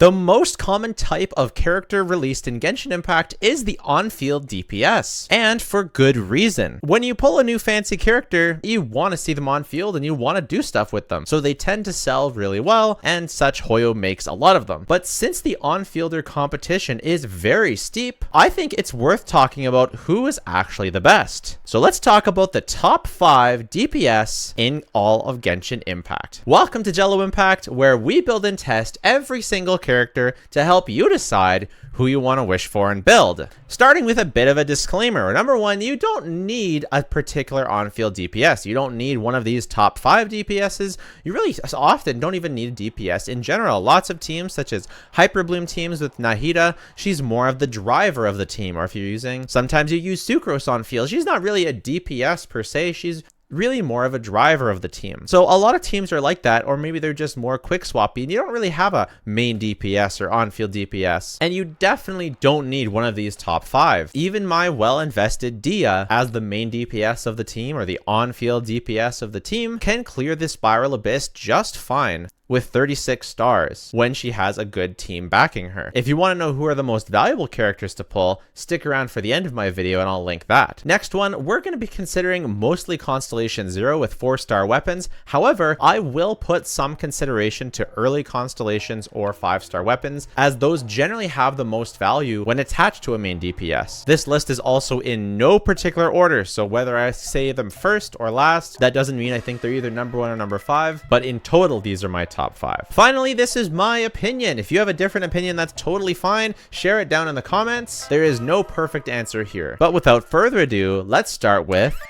The most common type of character released in Genshin Impact is the on-field DPS, and for good reason. When you pull a new fancy character, you want to see them on field and you want to do stuff with them, so they tend to sell really well, and such Hoyo makes a lot of them. But since the on-fielder competition is very steep, I think it's worth talking about who is actually the best. So let's talk about the top 5 DPS in all of Genshin Impact. Welcome to Jello Impact, where we build and test every single character to help you decide who you want to wish for and build. Starting with a bit of a disclaimer. Number one, you don't need a particular on-field DPS. You don't need one of these top 5 DPSs. You really often don't even need a DPS in general. Lots of teams, such as Hyperbloom teams with Nahida, she's more of the driver of the team. Or if you're using, sometimes you use Sucrose on field. She's not really a DPS per se. She's really more of a driver of the team. So a lot of teams are like that, or maybe they're just more quick swappy and you don't really have a main DPS or on-field DPS. And you definitely don't need one of these top 5. Even my well-invested Dia as the main DPS of the team, or the on-field DPS of the team, can clear the Spiral Abyss just fine with 36 stars when she has a good team backing her. If you want to know who are the most valuable characters to pull, stick around for the end of my video and I'll link that. Next one, we're going to be considering mostly Constellation 0 with 4-star weapons. However, I will put some consideration to early Constellations or 5-star weapons, as those generally have the most value when attached to a main DPS. This list is also in no particular order, so whether I say them first or last, that doesn't mean I think they're either number 1 or number 5, but in total, these are my top 5. Finally, this is my opinion. If you have a different opinion, that's totally fine. Share it down in the comments. There is no perfect answer here. But without further ado, let's start with...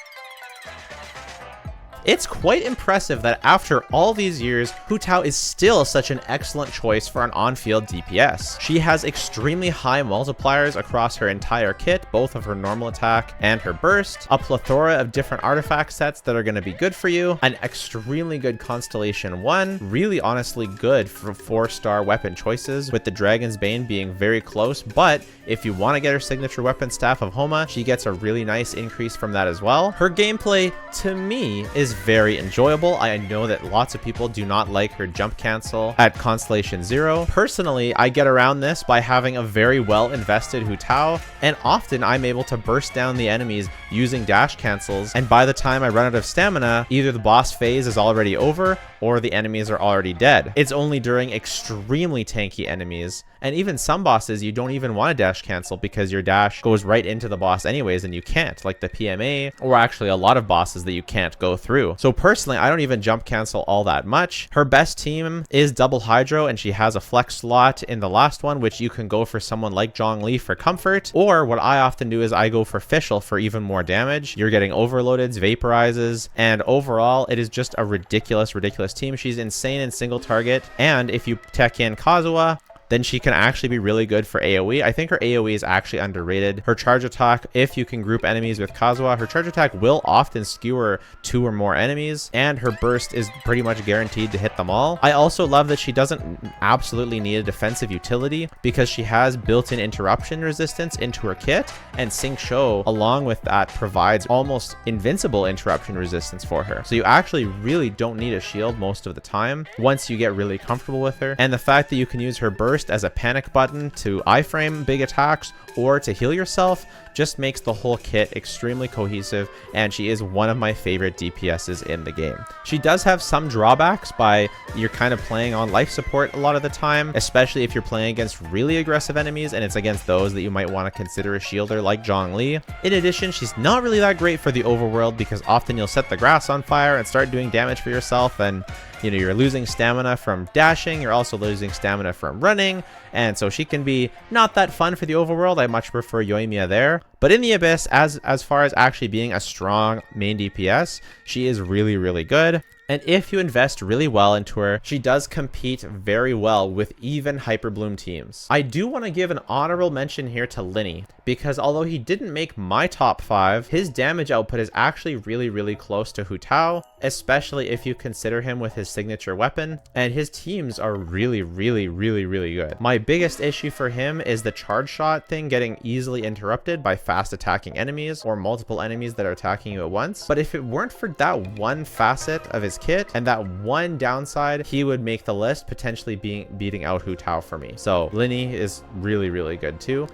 It's quite impressive that after all these years, Hu Tao is still such an excellent choice for an on-field DPS. She has extremely high multipliers across her entire kit, both of her normal attack and her burst, a plethora of different artifact sets that are going to be good for you, an extremely good Constellation 1, really honestly good for 4-star weapon choices, with the Dragon's Bane being very close, but if you want to get her signature weapon Staff of Homa, she gets a really nice increase from that as well. Her gameplay, to me, is very enjoyable. I know that lots of people do not like her jump cancel at Constellation 0. Personally, I get around this by having a very well invested Hu Tao, and often I'm able to burst down the enemies using dash cancels, and by the time I run out of stamina, either the boss phase is already over or the enemies are already dead. It's only during extremely tanky enemies, and even some bosses you don't even want to dash cancel because your dash goes right into the boss anyways and you can't, like the PMA, or actually a lot of bosses that you can't go through. So personally, I don't even jump cancel all that much. Her best team is double Hydro, and she has a flex slot in the last one, which you can go for someone like Zhongli for comfort, or what I often do is I go for Fischl for even more damage. You're getting overloadeds, vaporizes, and overall it is just a ridiculous team. She's insane in single target, and if you tech in Kazuha, then she can actually be really good for AoE. I think her AoE is actually underrated. Her charge attack, if you can group enemies with Kazuha, her charge attack will often skewer 2 or more enemies, and her burst is pretty much guaranteed to hit them all. I also love that she doesn't absolutely need a defensive utility because she has built-in interruption resistance into her kit, and Sync Show, along with that, provides almost invincible interruption resistance for her. So you actually really don't need a shield most of the time once you get really comfortable with her. And the fact that you can use her burst as a panic button to iframe big attacks or to heal yourself just makes the whole kit extremely cohesive, and she is one of my favorite DPSs in the game. She does have some drawbacks by you're kind of playing on life support a lot of the time, especially if you're playing against really aggressive enemies, and it's against those that you might want to consider a shielder like Zhongli. In addition, she's not really that great for the overworld because often you'll set the grass on fire and start doing damage for yourself, and you know, you're losing stamina from dashing, you're also losing stamina from running, and so she can be not that fun for the overworld. I much prefer Yoimiya there. But in the Abyss, as far as actually being a strong main DPS, she is really good. And if you invest really well into her, she does compete very well with even Hyperbloom teams. I do want to give an honorable mention here to Linny, because although he didn't make my top 5, his damage output is actually really close to Hu Tao, especially if you consider him with his signature weapon, and his teams are really good. My biggest issue for him is the charge shot thing getting easily interrupted by fast attacking enemies or multiple enemies that are attacking you at once. But if it weren't for that one facet of his kit and that one downside, he would make the list, potentially beating out Hu Tao for me. So Linny is really good too.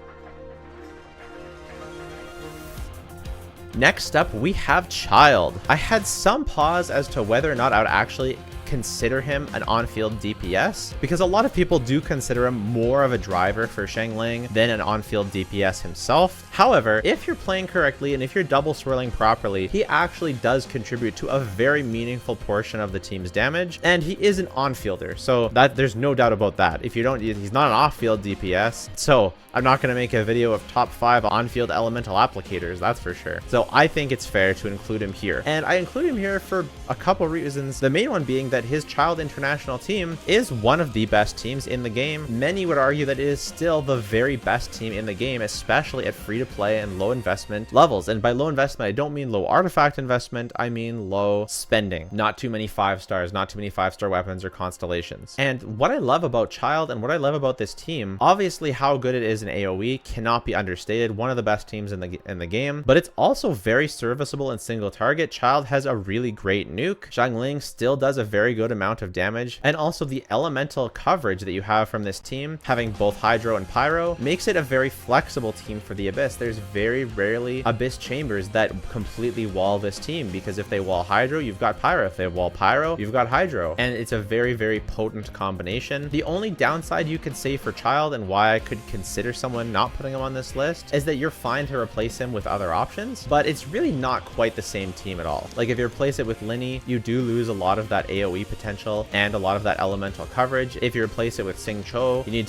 Next up, we have Child. I had some pause as to whether or not I would actually consider him an on-field DPS, because a lot of people do consider him more of a driver for Xiangling than an on-field DPS himself. However, if you're playing correctly and if you're double swirling properly, he actually does contribute to a very meaningful portion of the team's damage, and he is an on-fielder, so that there's no doubt about that. If you don't, he's not an off-field DPS, so I'm not going to make a video of top 5 on-field elemental applicators, that's for sure. So I think it's fair to include him here, and I include him here for a couple reasons. The main one being that his Child International team is one of the best teams in the game. Many would argue that it is still the very best team in the game, especially at free-to-play and low investment levels. And by low investment, I don't mean low artifact investment, I mean low spending. Not too many 5 stars, not too many 5-star weapons or constellations. And what I love about Child and what I love about this team, obviously how good it is in AoE cannot be understated. One of the best teams in the game, but it's also very serviceable in single target. Child has a really great nuke. Xiangling still does a very good amount of damage, and also the elemental coverage that you have from this team, having both Hydro and Pyro, makes it a very flexible team for the Abyss. There's very rarely Abyss chambers that completely wall this team, because if they wall Hydro, you've got Pyro. If they wall Pyro, you've got Hydro, and it's a very potent combination. The only downside you could say for Child, and why I could consider someone not putting him on this list, is that you're fine to replace him with other options, but it's really not quite the same team at all. Like if you replace it with Linny, you do lose a lot of that AoE potential and a lot of that elemental coverage. If you replace it with Sing Cho, you need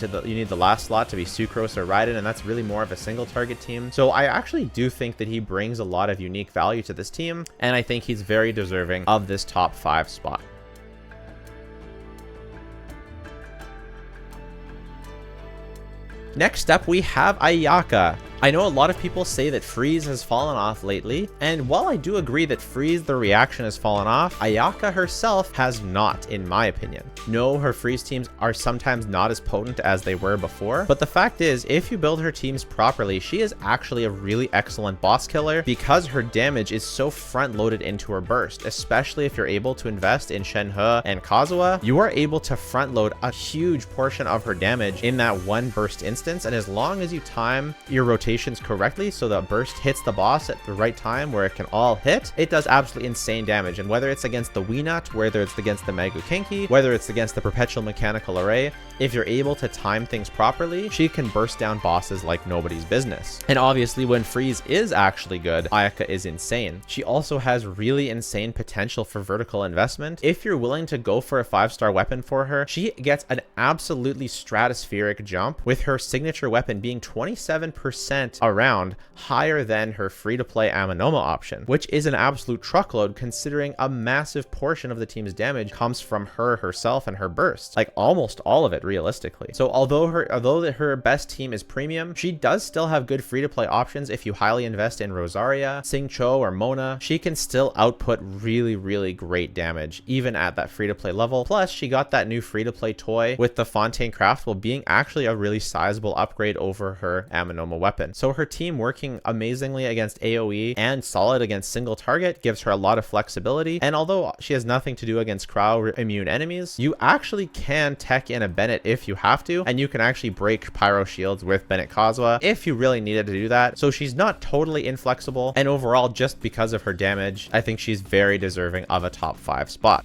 the last slot to be Sucrose or Raiden, and that's really more of a single target team. So I actually do think that he brings a lot of unique value to this team, and I think he's very deserving of this top 5 spot. Next up, we have Ayaka. I know a lot of people say that Freeze has fallen off lately, and while I do agree that Freeze, the reaction, has fallen off, Ayaka herself has not, in my opinion. No, her Freeze teams are sometimes not as potent as they were before, but the fact is, if you build her teams properly, she is actually a really excellent boss killer because her damage is so front-loaded into her burst, especially if you're able to invest in Shenhe and Kazuha. You are able to front-load a huge portion of her damage in that one burst instance, and as long as you time your rotations correctly so the burst hits the boss at the right time where it can all hit, it does absolutely insane damage. And whether it's against the Weenut, whether it's against the Magu Kenki, whether it's against the Perpetual Mechanical Array, if you're able to time things properly, she can burst down bosses like nobody's business. And obviously when Freeze is actually good, Ayaka is insane. She also has really insane potential for vertical investment. If you're willing to go for a 5-star weapon for her, she gets an absolutely stratospheric jump, with her signature weapon being 27% around higher than her free-to-play Amanoma option, which is an absolute truckload considering a massive portion of the team's damage comes from her herself and her burst, like almost all of it realistically. So although her best team is premium, she does still have good free-to-play options. If you highly invest in Rosaria, Sing Cho, or Mona, she can still output really great damage even at that free-to-play level. Plus she got that new free-to-play toy with the Fontaine Craftable being actually a really sizable upgrade over her Amanoma weapon. So her team working amazingly against AoE and solid against single target gives her a lot of flexibility. And although she has nothing to do against Crow immune enemies, you actually can tech in a Bennett if you have to, and you can actually break Pyro shields with Bennett Kazuha if you really needed to do that. So she's not totally inflexible, and overall, just because of her damage, I think she's very deserving of a top 5 spot.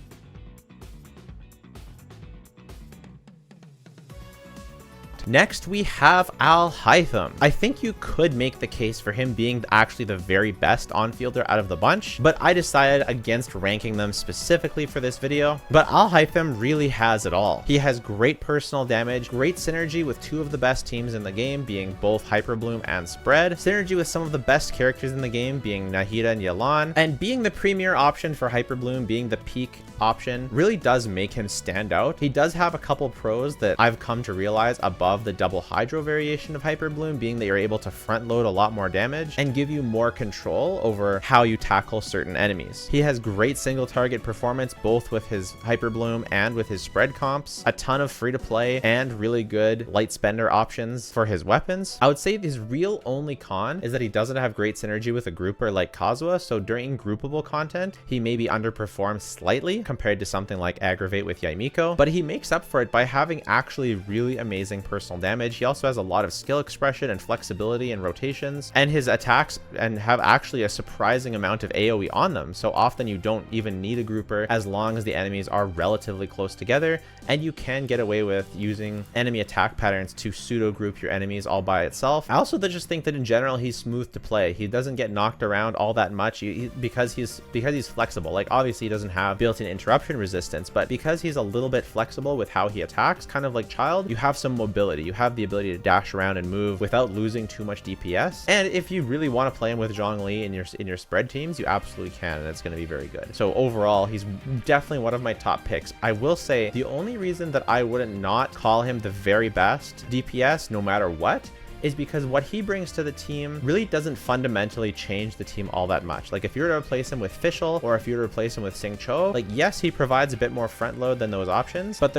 Next, we have Al-Hytham. I think you could make the case for him being actually the very best on-fielder out of the bunch, but I decided against ranking them specifically for this video. But Al-Hytham really has it all. He has great personal damage, great synergy with 2 of the best teams in the game, being both Hyperbloom and Spread, synergy with some of the best characters in the game, being Nahida and Yelan, and being the premier option for Hyperbloom, being the peak option, really does make him stand out. He does have a couple pros that I've come to realize above above the double hydro variation of Hyper Bloom, being that you're able to front load a lot more damage and give you more control over how you tackle certain enemies. He has great single target performance, both with his Hyper Bloom and with his spread comps, a ton of free to play and really good light spender options for his weapons. I would say his real only con is that he doesn't have great synergy with a grouper like Kazuha, so during groupable content, he maybe underperforms slightly compared to something like Aggravate with Yaimiko, but he makes up for it by having actually really amazing personal damage. He also has a lot of skill expression and flexibility and rotations, and his attacks and have actually a surprising amount of AoE on them, so often you don't even need a grouper as long as the enemies are relatively close together, and you can get away with using enemy attack patterns to pseudo group your enemies all by itself. I also just think that in general he's smooth to play. He doesn't get knocked around all that much because he's flexible. Like, obviously he doesn't have built-in interruption resistance, but because he's a little bit flexible with how he attacks, kind of like Child, you have some mobility. You have the ability to dash around and move without losing too much DPS. And if you really want to play him with Zhongli in your spread teams, you absolutely can, and it's going to be very good. So overall, he's definitely one of my top picks. I will say the only reason that I wouldn't not call him the very best DPS no matter what is because what he brings to the team really doesn't fundamentally change the team all that much. Like, if you were to replace him with Fischl, or if you were to replace him with Xingqiu, like, yes, he provides a bit more front load than those options, but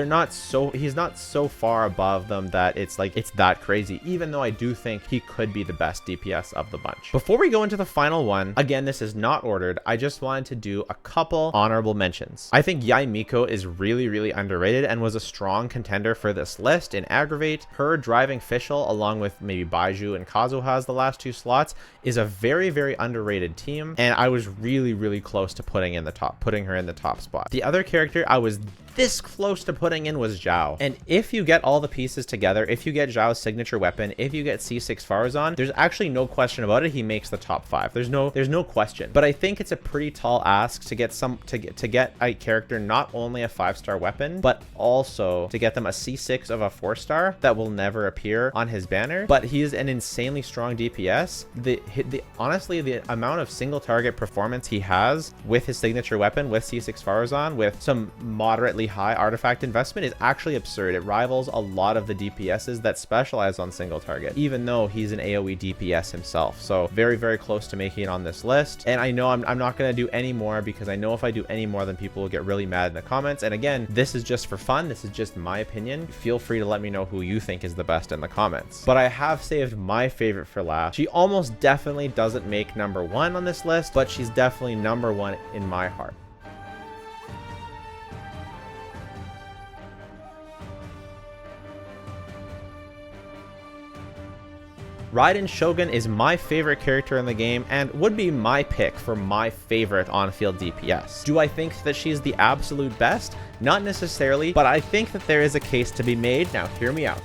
he's not so far above them that it's that crazy, even though I do think he could be the best DPS of the bunch. Before we go into the final one, again, this is not ordered, I just wanted to do a couple honorable mentions. I think Yaimiko is really, really underrated and was a strong contender for this list in Aggravate. Her driving Fischl along with maybe Baiju and Kazuha's the last 2 slots is a very, very underrated team, and I was really, really close to putting her in the top spot. The other character I was this close to putting in was Zhao. And if you get all the pieces together, if you get Zhao's signature weapon, if you get C6 Farazan, there's actually no question about it. He makes the top 5. There's no question. But I think it's a pretty tall ask to get a character not only a 5-star weapon, but also to get them a C6 of a 4-star that will never appear on his banner. But he is an insanely strong DPS. Honestly, the amount of single target performance he has with his signature weapon, with C6 Farazan, with some moderately high artifact investment is actually absurd. It rivals a lot of the DPSs that specialize on single target, even though he's an AoE DPS himself. So very, very close to making it on this list. And I know I'm not going to do any more, because I know if I do any more, then people will get really mad in the comments. And again, this is just for fun. This is just my opinion. Feel free to let me know who you think is the best in the comments. But I have saved my favorite for last. She almost definitely doesn't make number 1 on this list, but she's definitely number 1 in my heart. Raiden Shogun is my favorite character in the game and would be my pick for my favorite on-field DPS. Do I think that she's the absolute best? Not necessarily, but I think that there is a case to be made. Now, hear me out.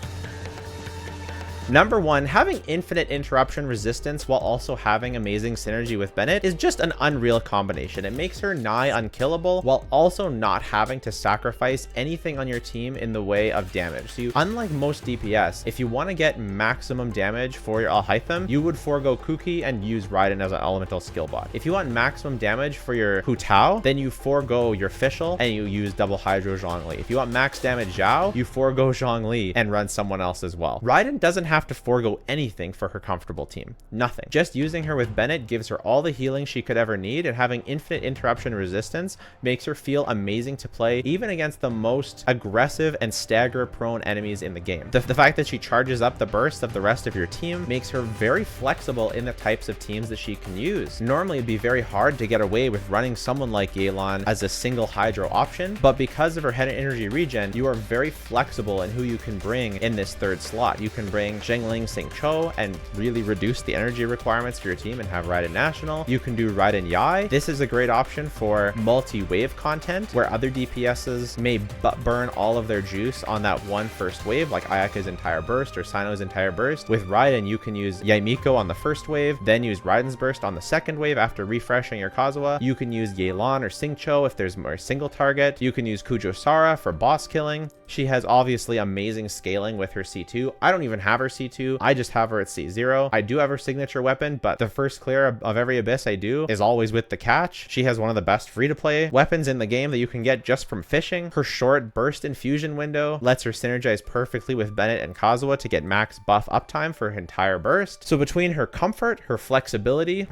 Number 1, having infinite interruption resistance while also having amazing synergy with Bennett is just an unreal combination. It makes her nigh unkillable while also not having to sacrifice anything on your team in the way of damage. So unlike most DPS, if you want to get maximum damage for your Alhaitham, you would forego Kuki and use Raiden as an elemental skill bot. If you want maximum damage for your Hu Tao, then you forego your Fischl and you use double Hydro Zhongli. If you want max damage Zhao, you forego Zhongli and run someone else as well. Raiden doesn't have to forego anything for her comfortable team. Nothing. Just using her with Bennett gives her all the healing she could ever need, and having infinite interruption resistance makes her feel amazing to play even against the most aggressive and stagger prone enemies in the game. The fact that she charges up the burst of the rest of your team makes her very flexible in the types of teams that she can use. Normally it'd be very hard to get away with running someone like Yelan as a single Hydro option, but because of her head energy regen, you are very flexible in who you can bring in this 3rd slot. You can bring Zhengling, Xingqiu and really reduce the energy requirements for your team and have Raiden National. You can do Raiden Yai. This is a great option for multi-wave content where other DPSs may burn all of their juice on that one first wave, like Ayaka's entire burst or Sino's entire burst. With Raiden, you can use Yaimiko on the first wave, then use Raiden's burst on the second wave after refreshing your Kazuha. You can use Yelan or Xingqiu if there's more single target. You can use Kujo Sara for boss killing. She has obviously amazing scaling with her C2. I don't even have her C2. I just have her at C0. I do have her signature weapon, but the first clear of every abyss I do is always with the catch. She has one of the best free-to-play weapons in the game that you can get just from fishing. Her short burst infusion window lets her synergize perfectly with Bennett and Kazuha to get max buff uptime for her entire burst. So between her comfort, her flexibility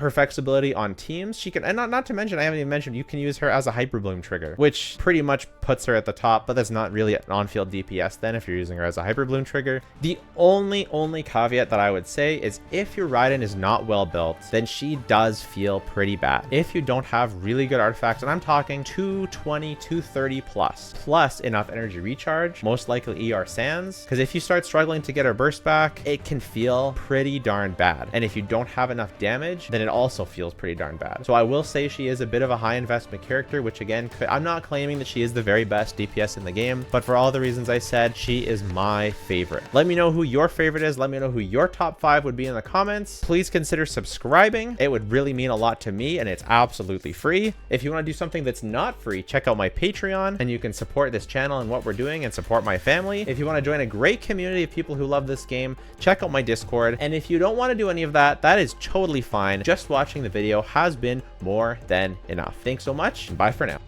on teams, she can, and not to mention, I haven't even mentioned, you can use her as a hyper bloom trigger, which pretty much puts her at the top, but that's not really an on-field DPS then if you're using her as a hyper bloom trigger. The only caveat that I would say is if your Raiden is not well built, then she does feel pretty bad. If you don't have really good artifacts, and I'm talking 220, 230 plus enough energy recharge, most likely ER Sands, because if you start struggling to get her burst back, it can feel pretty darn bad. And if you don't have enough damage, then it also feels pretty darn bad. So I will say she is a bit of a high investment character, which again, I'm not claiming that she is the very best DPS in the game, but for all the reasons I said, she is my favorite. Let me know who your favorite is. Let me know who your top 5 would be in the comments. Please consider subscribing. It would really mean a lot to me, and it's absolutely free. If you want to do something that's not free, check out my Patreon, and you can support this channel and what we're doing and support my family. If you want to join a great community of people who love this game, check out my Discord. And if you don't want to do any of that, that is totally fine. Just watching the video has been more than enough. Thanks so much, and bye for now.